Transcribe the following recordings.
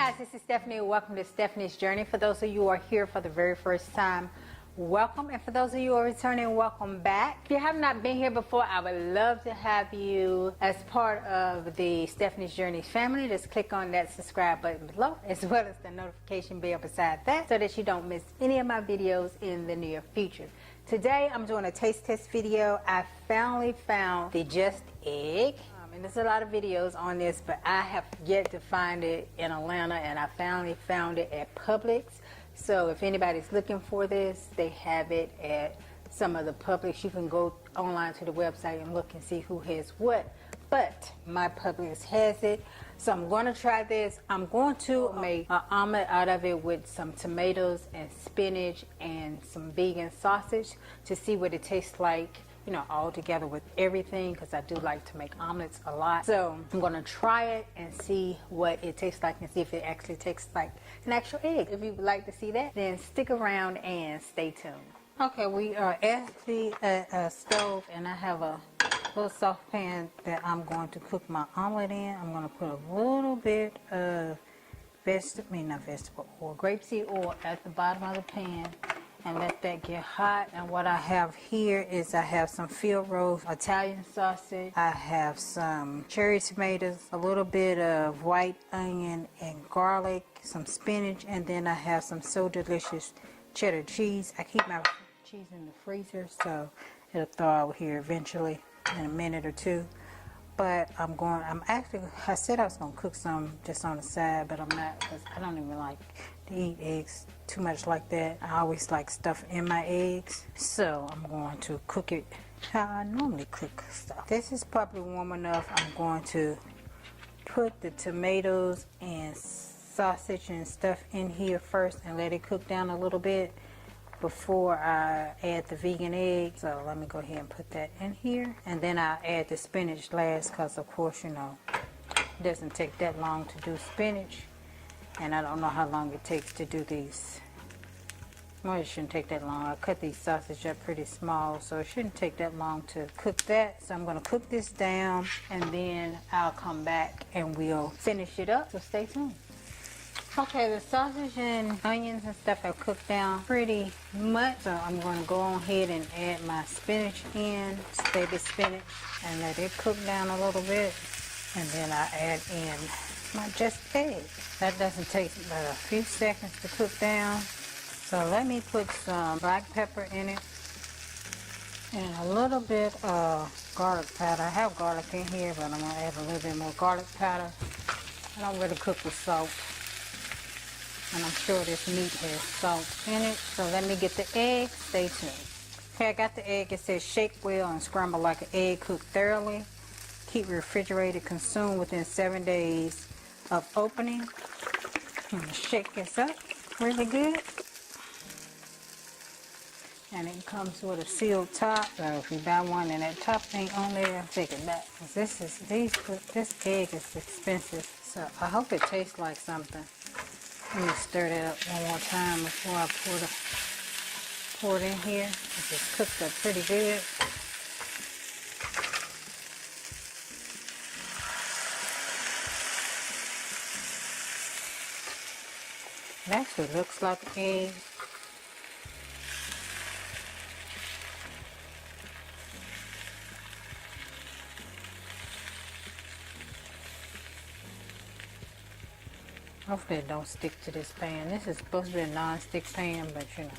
guys, this is Stephanie. Welcome to Stephanie's Journey. For those of you who are here for the very first time, welcome. And for those of you who are returning, welcome back. If you have not been here before, I would love to have you as part of the Stephanie's Journey family. Just click on that subscribe button below, as well as the notification bell beside that, so that you don't miss any of my videos in the near future. Today, I'm doing a taste test video. I finally found the Just Egg. And there's a lot of videos on this, but I have yet to find it in Atlanta, and I finally found it at Publix. So if anybody's looking for this, they have it at some of the Publix. You can go online to the website and look and see who has what. But my Publix has it. So I'm going to try this. I'm going to make an omelet out of it with some tomatoes and spinach and some vegan sausage to see what it tastes like, you know, all together with everything, because I do like to make omelets a lot. So I'm going to try it and see what it tastes like and see if it actually tastes like an actual egg. If you would like to see that, then stick around and stay tuned. Okay, we are at the stove, and I have a little saucepan that I'm going to cook my omelet in. I'm going to put a little bit of vegetable oil, grapeseed oil at the bottom of the pan, and let that get hot. And what I have here is I have some field roast Italian sausage, I have some cherry tomatoes, a little bit of white onion and garlic, some spinach, and then I have some So Delicious cheddar cheese. I keep my cheese in the freezer, so it'll thaw out here eventually in a minute or two. But I said I was going to cook some just on the side, but I'm not, because I don't even like to eat eggs too much like that. I always like stuff in my eggs, so I'm going to cook it how I normally cook stuff. This is probably warm enough. I'm going to put the tomatoes and sausage and stuff in here first and let it cook down a little bit before I add the vegan egg. So let me go ahead and put that in here, and then I'll add the spinach last, because of course, you know, it doesn't take that long to do spinach, and I don't know how long it takes to do these. Well, it shouldn't take that long. I cut these sausage up pretty small, so it shouldn't take that long to cook that. So I'm going to cook this down, and then I'll come back and we'll finish it up, so stay tuned. Okay, the sausage and onions and stuff have cooked down pretty much, so I'm going to go on ahead and add my spinach in, baby spinach, and let it cook down a little bit, and then I add in my Just Egg. That doesn't take but a few seconds to cook down, so let me put some black pepper in it and a little bit of garlic powder. I have garlic in here, but I'm going to add a little bit more garlic powder. I don't really cook with salt, and I'm sure this meat has salt in it. So let me get the egg. Stay tuned. Okay, I got the egg. It says shake well and scramble like an egg, cook thoroughly. Keep refrigerated, consumed within 7 days of opening. I'm gonna shake this up really good. And it comes with a sealed top. So if you buy one and that top ain't on there, take it back. This egg is expensive. So I hope it tastes like something. Let me stir that up one more time before I pour it in here. It's cooked up pretty good. It actually looks like an egg. Hopefully it don't stick to this pan. This is supposed to be a non-stick pan, but you know,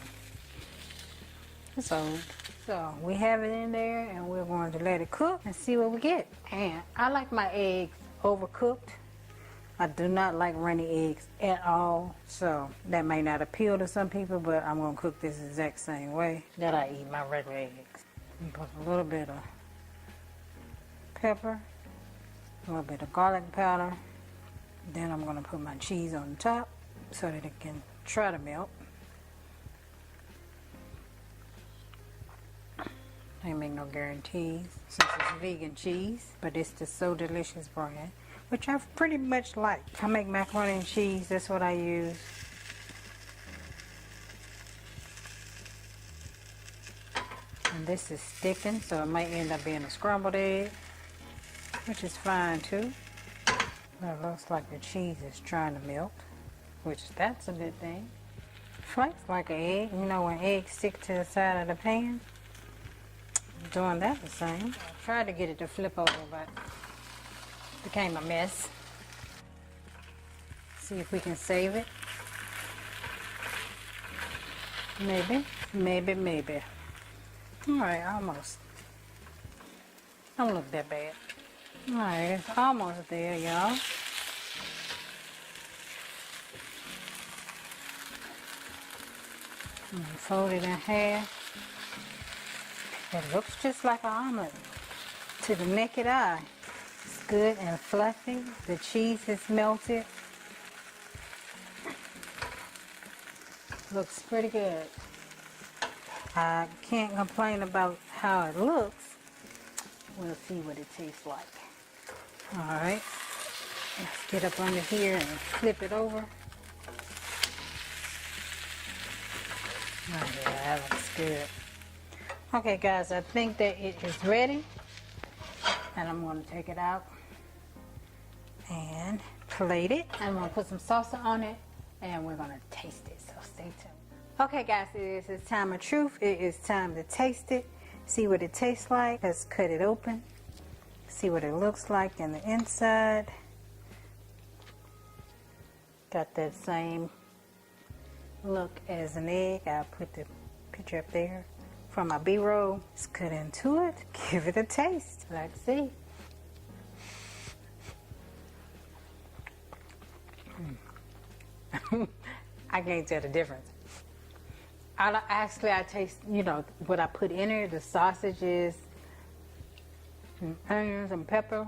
it's old. So we have it in there, and we're going to let it cook and see what we get. And I like my eggs overcooked. I do not like runny eggs at all. So that may not appeal to some people, but I'm going to cook this exact same way that I eat my regular eggs. And put a little bit of pepper, a little bit of garlic powder. Then I'm going to put my cheese on the top so that it can try to melt. I ain't make no guarantees since it's vegan cheese, but it's the So Delicious brand, which I pretty much like. I make macaroni and cheese, that's what I use. And this is sticking, so it might end up being a scrambled egg, which is fine too. It looks like the cheese is trying to melt. which that's a good thing. Flakes like an egg. You know when eggs stick to the side of the pan? Doing that the same. I tried to get it to flip over, but it became a mess. See if we can save it. Maybe, maybe, maybe. Alright, almost. Don't look that bad. Alright, it's almost there, y'all. Fold it in half. It looks just like an omelet to the naked eye. It's good and fluffy. The cheese is melted. Looks pretty good. I can't complain about how it looks. We'll see what it tastes like. Alright. Let's get up under here and flip it over. Oh yeah, that looks good. Okay guys, I think that it is ready. And I'm going to take it out and plate it. I'm going to put some salsa on it and we're going to taste it, so stay tuned. Okay guys, it's time of truth. It is time to taste it. See what it tastes like. Let's cut it open. See what it looks like in the inside. Got that same look as an egg. I'll put the picture up there from my B-roll. Let's cut into it. Give it a taste. Let's see. I can't tell the difference. I taste, you know, what I put in it. The sausages, and onions and pepper,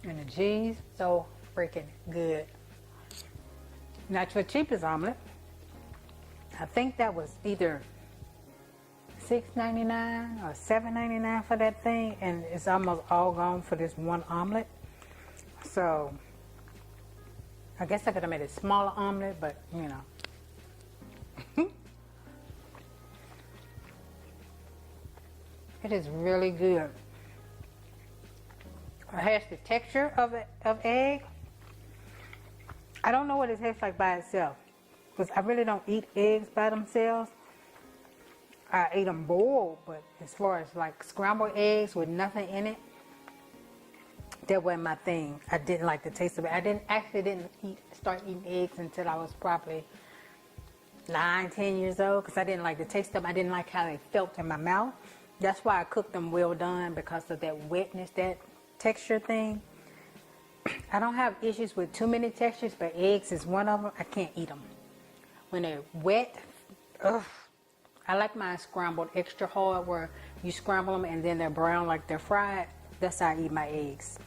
and the cheese. So freaking good. Not your cheapest omelet. I think that was either $6.99 or $7.99 for that thing, and it's almost all gone for this one omelet. So I guess I could have made a smaller omelet, but you know. It is really good. It has the texture of egg. I don't know what it tastes like by itself, because I really don't eat eggs by themselves. I eat them boiled, but as far as like scrambled eggs with nothing in it, that wasn't my thing. I didn't like the taste of it. I didn't start eating eggs until I was probably 9, 10 years old, because I didn't like the taste of them. I didn't like how they felt in my mouth. That's why I cooked them well done, because of that wetness, that texture thing. I don't have issues with too many textures, but eggs is one of them. I can't eat them. When they're wet, ugh. I like mine scrambled extra hard, where you scramble them and then they're brown like they're fried. That's how I eat my eggs.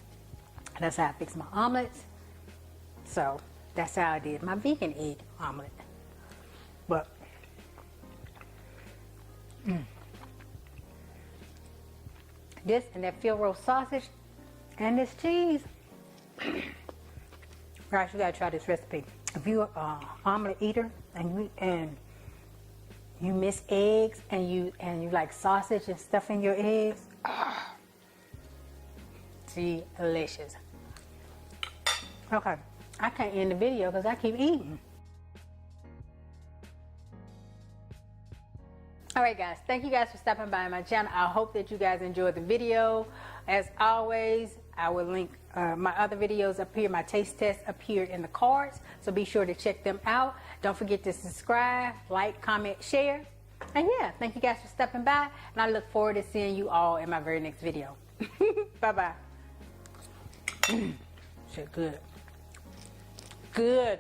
That's how I fix my omelets. So that's how I did my vegan egg omelet. But this and that field roast sausage and this cheese. Guys, you gotta try this recipe. If you're an omelet eater and you miss eggs and you like sausage and stuff in your eggs, delicious. Okay, I can't end the video because I keep eating. Alright guys, thank you guys for stopping by my channel. I hope that you guys enjoyed the video. As always, I will link my other videos up here, my taste tests up here in the cards. So be sure to check them out. Don't forget to subscribe, like, comment, share. And yeah, thank you guys for stopping by. And I look forward to seeing you all in my very next video. Bye-bye. Shit, good. Good.